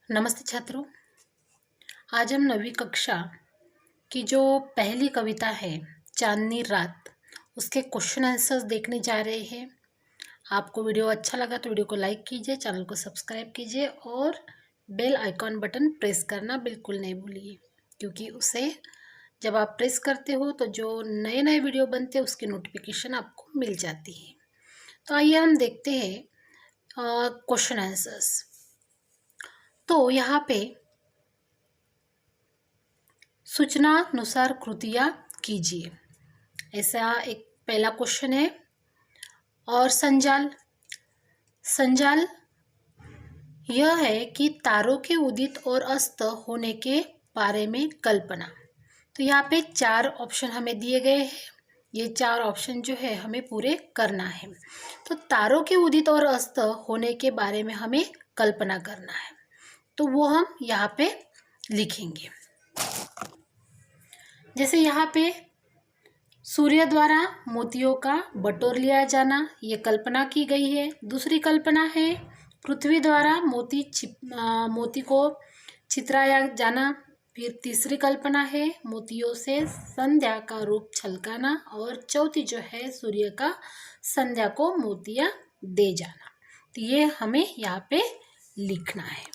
नमस्ते छात्रों। आज हम 9वीं कक्षा की जो पहली कविता है चांदनी रात, उसके क्वेश्चन आंसर्स देखने जा रहे हैं। आपको वीडियो अच्छा लगा तो वीडियो को लाइक कीजिए, चैनल को सब्सक्राइब कीजिए और बेल आइकॉन बटन प्रेस करना बिल्कुल नहीं भूलिए, क्योंकि उसे जब आप प्रेस करते हो तो जो नए नए वीडियो बनते हैं उसकी नोटिफिकेशन आपको मिल जाती है। तो आइए हम देखते हैं क्वेश्चन आंसर्स। तो यहाँ पे सूचनानुसार कृतियाँ कीजिए, ऐसा एक पहला क्वेश्चन है। और संजाल यह है कि तारों के उदित और अस्त होने के बारे में कल्पना। तो यहाँ पे 4 ऑप्शन हमें दिए गए हैं। ये 4 ऑप्शन जो है हमें पूरे करना है। तो तारों के उदित और अस्त होने के बारे में हमें कल्पना करना है, तो वो हम यहाँ पे लिखेंगे। जैसे यहाँ पे सूर्य द्वारा मोतियों का बटोर लिया जाना, ये कल्पना की गई है। दूसरी कल्पना है पृथ्वी द्वारा मोती को चितराया जाना। फिर तीसरी कल्पना है मोतियों से संध्या का रूप छलकाना। और चौथी जो है सूर्य का संध्या को मोतियाँ दे जाना। तो ये हमें यहाँ पे लिखना है।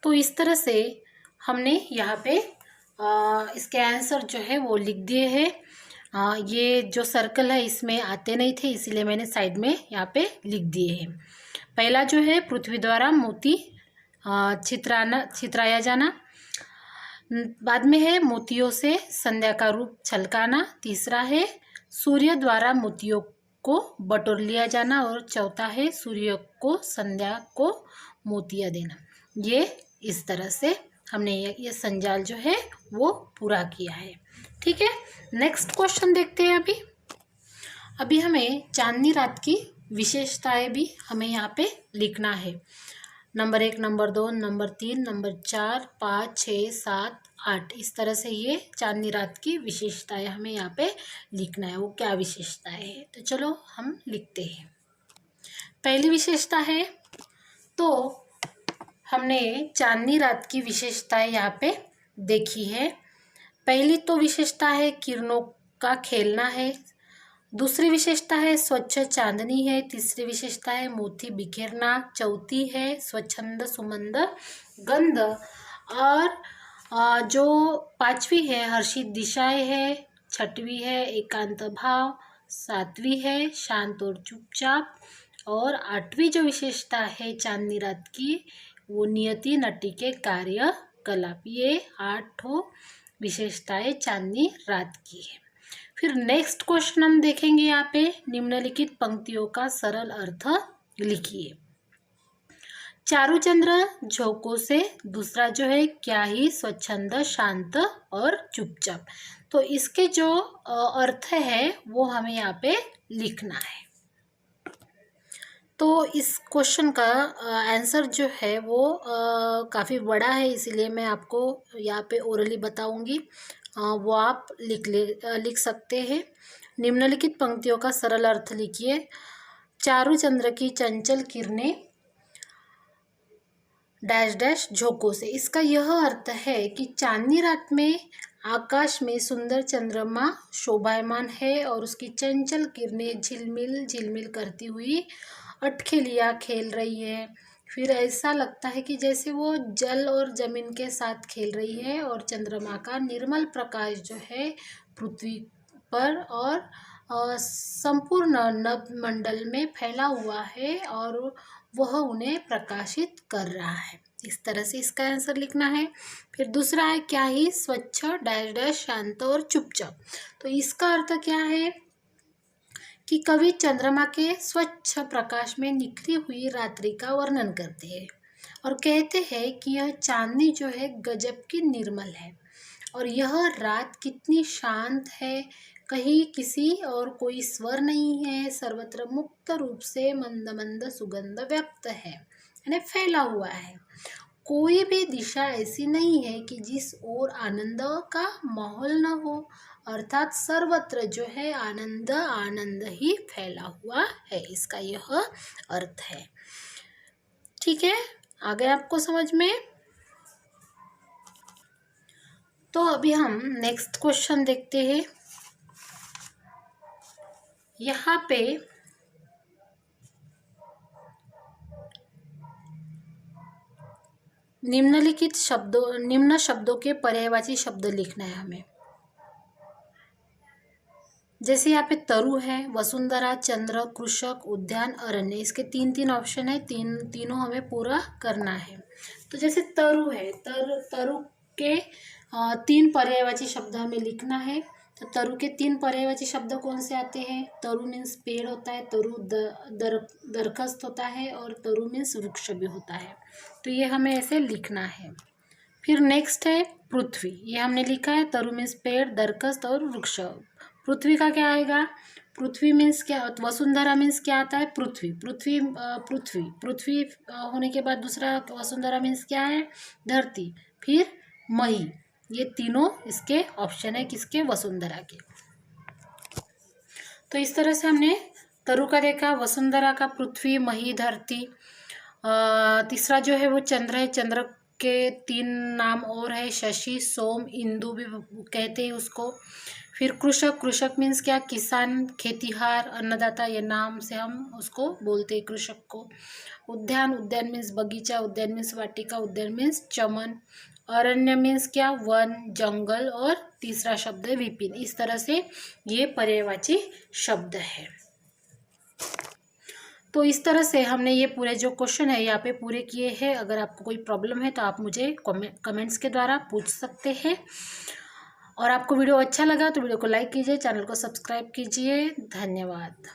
तो इस तरह से हमने यहाँ पे इसके आंसर जो है वो लिख दिए हैं। ये जो सर्कल है इसमें आते नहीं थे, इसीलिए मैंने साइड में यहाँ पे लिख दिए हैं। पहला जो है पृथ्वी द्वारा मोती चितराया जाना। बाद में है मोतियों से संध्या का रूप छलकाना। तीसरा है सूर्य द्वारा मोतियों को बटोर लिया जाना। और चौथा है सूर्य को संध्या को मोतियाँ देना। ये इस तरह से हमने ये संजाल जो है वो पूरा किया है। ठीक है, नेक्स्ट क्वेश्चन देखते हैं। अभी हमें चांदनी रात की विशेषताएं भी हमें यहाँ पे लिखना है। नंबर 1, नंबर 2, नंबर 3, नंबर 4, 5, 6, 7, 8, इस तरह से ये चांदनी रात की विशेषताएं हमें यहाँ पे लिखना है। वो क्या विशेषताएं है, तो चलो हम लिखते हैं। पहली विशेषता है, तो हमने चांदनी रात की विशेषताएं यहाँ पे देखी है। पहली तो विशेषता है किरणों का खेलना है। दूसरी विशेषता है स्वच्छ चांदनी है। तीसरी विशेषता है मोती बिखेरना। चौथी है स्वच्छंद सुमंद गंध। और जो पांचवी है हर्षित दिशाएं है। छठवीं है एकांत भाव। सातवीं है शांत और चुपचाप। और आठवीं जो विशेषता है चांदनी रात की, वो नियति नटी के कार्यकलाप। ये 8 विशेषताएं चांदनी रात की है। फिर नेक्स्ट क्वेश्चन हम देखेंगे। यहाँ पे निम्नलिखित पंक्तियों का सरल अर्थ लिखिए। चारुचंद्र झोंकों से, दूसरा जो है क्या ही स्वच्छंद शांत और चुपचाप। तो इसके जो अर्थ है वो हमें यहाँ पे लिखना है। तो इस क्वेश्चन का आंसर जो है वो काफ़ी बड़ा है, इसीलिए मैं आपको यहाँ पे ओरली बताऊंगी। वो आप लिख सकते हैं। निम्नलिखित पंक्तियों का सरल अर्थ लिखिए। चारुचंद्र की चंचल किरणें डैश डैश झोंकों से। इसका यह अर्थ है कि चांदनी रात में आकाश में सुंदर चंद्रमा शोभायमान है और उसकी चंचल किरणें झिलमिल झिलमिल करती हुई अटखेलियाँ खेल रही है। फिर ऐसा लगता है कि जैसे वो जल और जमीन के साथ खेल रही है। और चंद्रमा का निर्मल प्रकाश जो है पृथ्वी पर और संपूर्ण नभमंडल में फैला हुआ है और वह उन्हें प्रकाशित कर रहा है। इस तरह से इसका आंसर लिखना है। फिर दूसरा है क्या ही स्वच्छ डैश डैश शांत और चुपचाप। तो इसका अर्थ क्या है कि कवि चंद्रमा के स्वच्छ प्रकाश में निखरी हुई रात्रि का वर्णन करते हैं और कहते हैं कि यह चांदनी जो है गजब की निर्मल है और यह रात कितनी शांत है। कहीं किसी और कोई स्वर नहीं है। सर्वत्र मुक्त रूप से मंद मंद सुगंध व्यक्त है, यानी फैला हुआ है। कोई भी दिशा ऐसी नहीं है कि जिस ओर आनंद का माहौल न हो। अर्थात सर्वत्र जो है आनंद आनंद ही फैला हुआ है। इसका यह अर्थ है। ठीक है, आ गया आपको समझ में? तो अभी हम नेक्स्ट क्वेश्चन देखते हैं। यहाँ पे निम्न शब्दों के पर्यायवाची शब्द लिखना है हमें। जैसे यहाँ पे तरु है, वसुंधरा, चंद्र, कृषक, उद्यान, अरण्य, इसके तीन ऑप्शन है, तीनों हमें पूरा करना है। तो जैसे तरु है, तरु के 3 पर्यायवाची शब्द हमें लिखना है। तो तरु के 3 पर्यायवाची शब्द कौन से आते हैं? तरु मीन्स पेड़ होता है, तरु दरख्त होता है, और तरु मीन्स वृक्ष भी होता है। तो ये हमें ऐसे लिखना है। फिर नेक्स्ट है पृथ्वी, ये हमने लिखा है, तरु मीन्स पेड़, दरख्त और वृक्ष। पृथ्वी का क्या आएगा? पृथ्वी मीन्स क्या? वसुंधरा मीन्स क्या आता है? पृथ्वी। पृथ्वी होने के बाद दूसरा वसुंधरा मीन्स क्या है? धरती। फिर मही, ये तीनों इसके ऑप्शन है, किसके? वसुंधरा के। तो इस तरह से हमने तरु का देखा, वसुंधरा का पृथ्वी, मही, धरती। तीसरा जो है वो चंद्र है, चंद्र के 3 नाम और है, शशि, सोम, इंदु भी कहते हैं उसको। फिर कृषक मीन्स क्या? किसान, खेतीहार, अन्नदाता, ये नाम से हम उसको बोलते हैं कृषक को। उद्यान मीन्स बगीचा, उद्यान मीन्स वाटिका, उद्यान मीन्स चमन। अरण्य मीन्स क्या? वन, जंगल। और तीसरा शब्द है विपिन। इस तरह से ये पर्यायवाची शब्द है। तो इस तरह से हमने ये पूरे जो क्वेश्चन है यहाँ पे पूरे किए हैं। अगर आपको कोई प्रॉब्लम है तो आप मुझे कमेंट्स के द्वारा पूछ सकते हैं। और आपको वीडियो अच्छा लगा तो वीडियो को लाइक कीजिए, चैनल को सब्सक्राइब कीजिए। धन्यवाद।